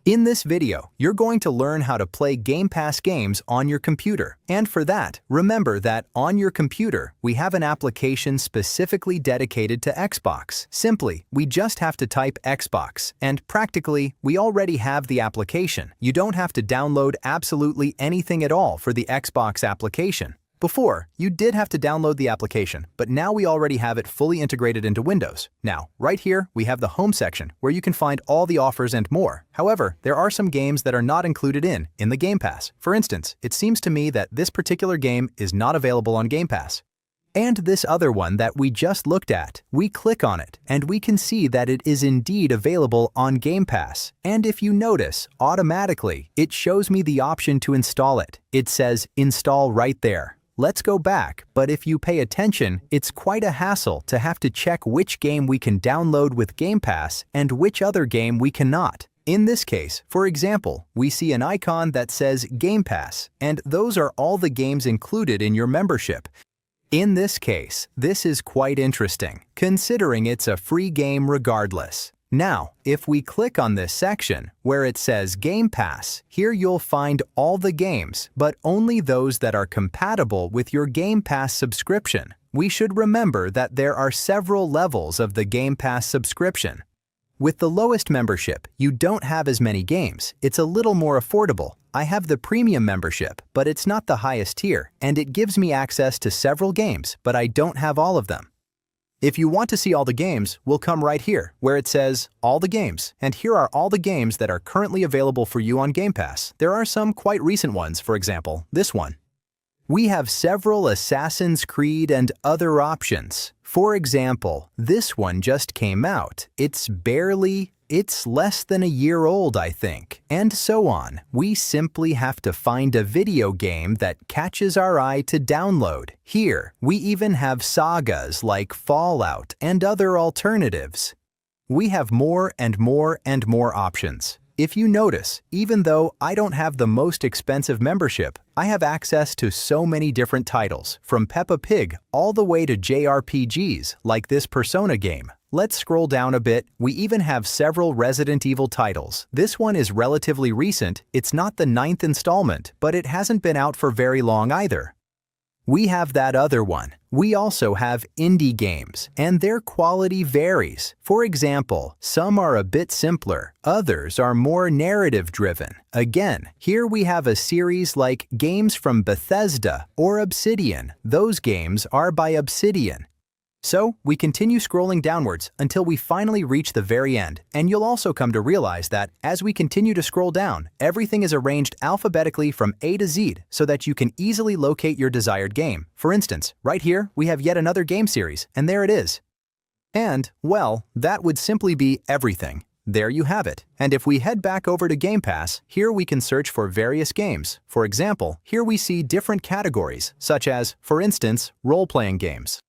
In this video, you're going to learn how to play Game Pass games on your computer. And for that, remember that on your computer, we have an application specifically dedicated to Xbox. Simply, we just have to type Xbox, and practically, we already have the application. You don't have to download absolutely anything at all for the Xbox application. Before, you did have to download the application, but now we already have it fully integrated into Windows. Now, right here, we have the Home section, where you can find all the offers and more. However, there are some games that are not included in the Game Pass. For instance, it seems to me that this particular game is not available on Game Pass. And this other one that we just looked at, we click on it, and we can see that it is indeed available on Game Pass. And if you notice, automatically, it shows me the option to install it. It says, install right there. Let's go back, but if you pay attention, it's quite a hassle to have to check which game we can download with Game Pass and which other game we cannot. In this case, for example, we see an icon that says Game Pass, and those are all the games included in your membership. In this case, this is quite interesting, considering it's a free game regardless. Now, if we click on this section where it says Game Pass, here you'll find all the games, but only those that are compatible with your Game Pass subscription. We should remember that there are several levels of the Game Pass subscription. With the lowest membership, you don't have as many games. It's a little more affordable. I have the premium membership, but it's not the highest tier, and it gives me access to several games, but I don't have all of them. If you want to see all the games, we'll come right here, where it says All the Games, and here are all the games that are currently available for you on Game Pass. There are some quite recent ones, for example, this one. We have several Assassin's Creed and other options. For example, this one just came out. It's less than a year old, I think, and so on. We simply have to find a video game that catches our eye to download. Here, we even have sagas like Fallout and other alternatives. We have more and more and more options. If you notice, even though I don't have the most expensive membership, I have access to so many different titles, from Peppa Pig all the way to JRPGs like this Persona game. Let's scroll down a bit. We even have several Resident Evil titles. This one is relatively recent. It's not the 9th installment, but it hasn't been out for very long either. We have that other one. We also have indie games, and their quality varies. For example, some are a bit simpler, others are more narrative-driven. Again, here we have a series like games from Bethesda or Obsidian. Those games are by Obsidian. So, we continue scrolling downwards until we finally reach the very end, and you'll also come to realize that, as we continue to scroll down, everything is arranged alphabetically from A to Z so that you can easily locate your desired game. For instance, right here, we have yet another game series, and there it is. And, well, that would simply be everything. There you have it. And if we head back over to Game Pass, here we can search for various games. For example, here we see different categories, such as, for instance, role-playing games.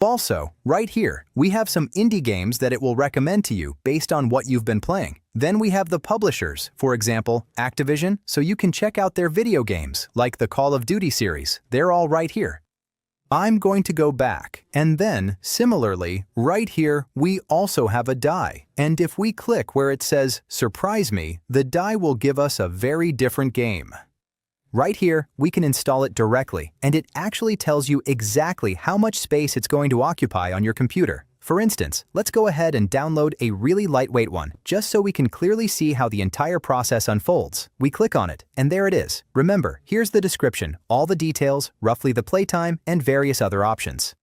Also, right here, we have some indie games that it will recommend to you based on what you've been playing. Then we have the publishers, for example, Activision, so you can check out their video games, like the Call of Duty series. They're all right here. I'm going to go back, and then, similarly, right here, we also have a die. And if we click where it says, Surprise Me, the die will give us a very different game. Right here, we can install it directly, and it actually tells you exactly how much space it's going to occupy on your computer. For instance, let's go ahead and download a really lightweight one, just so we can clearly see how the entire process unfolds. We click on it, and there it is. Remember, here's the description, all the details, roughly the playtime, and various other options.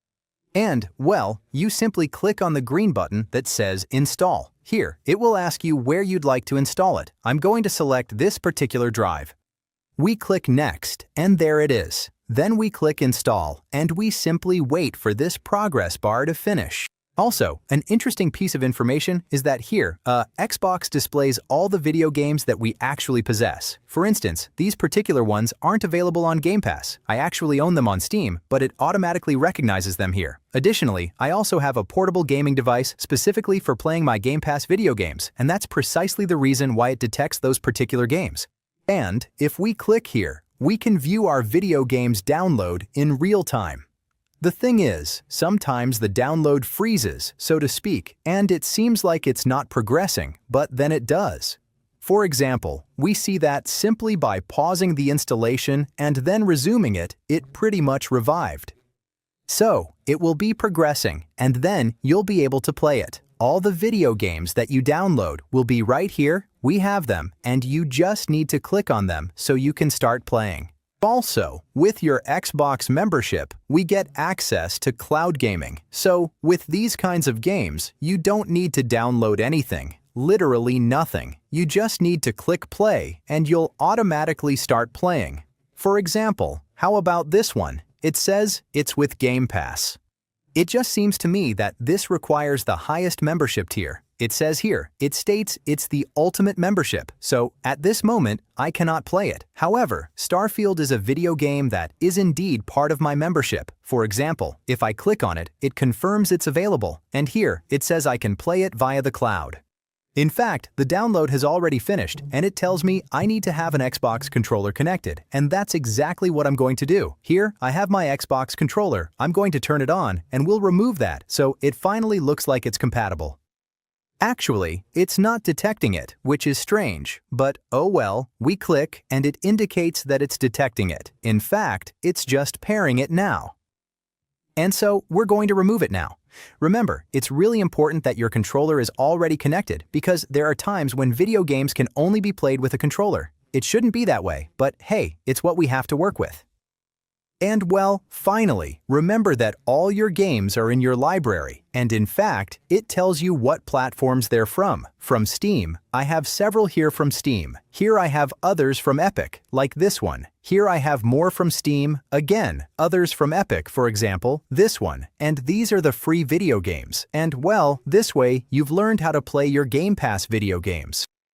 And, well, you simply click on the green button that says Install. Here, it will ask you where you'd like to install it. I'm going to select this particular drive. We click Next, and there it is. Then we click Install, and we simply wait for this progress bar to finish. Also, an interesting piece of information is that here, Xbox displays all the video games that we actually possess. For instance, these particular ones aren't available on Game Pass. I actually own them on Steam, but it automatically recognizes them here. Additionally, I also have a portable gaming device specifically for playing my Game Pass video games, and that's precisely the reason why it detects those particular games. And if we click here, we can view our video games download in real time. The thing is, sometimes the download freezes, so to speak, and it seems like it's not progressing, but then it does. For example, we see that simply by pausing the installation and then resuming it, it pretty much revived. So, it will be progressing, and then you'll be able to play it. All the video games that you download will be right here, we have them, and you just need to click on them so you can start playing. Also, with your Xbox membership, we get access to cloud gaming. So, with these kinds of games, you don't need to download anything. Literally nothing. You just need to click play, and you'll automatically start playing. For example, how about this one? It says it's with Game Pass. It just seems to me that this requires the highest membership tier. It says here, it states it's the ultimate membership, so at this moment, I cannot play it. However, Starfield is a video game that is indeed part of my membership. For example, if I click on it, it confirms it's available, and here, it says I can play it via the cloud. In fact, the download has already finished, and it tells me I need to have an Xbox controller connected, and that's exactly what I'm going to do. Here, I have my Xbox controller. I'm going to turn it on, and we'll remove that, so it finally looks like it's compatible. Actually, it's not detecting it, which is strange, but oh well, we click, and it indicates that it's detecting it. In fact, it's just pairing it now. And so, we're going to remove it now. Remember, it's really important that your controller is already connected because there are times when video games can only be played with a controller. It shouldn't be that way, but hey, it's what we have to work with. And well, finally, remember that all your games are in your library, and in fact, it tells you what platforms they're from. From Steam, I have several here from Steam. Here I have others from Epic, like this one. Here I have more from Steam, again, others from Epic, for example, this one. And these are the free video games. And well, this way, you've learned how to play your Game Pass video games.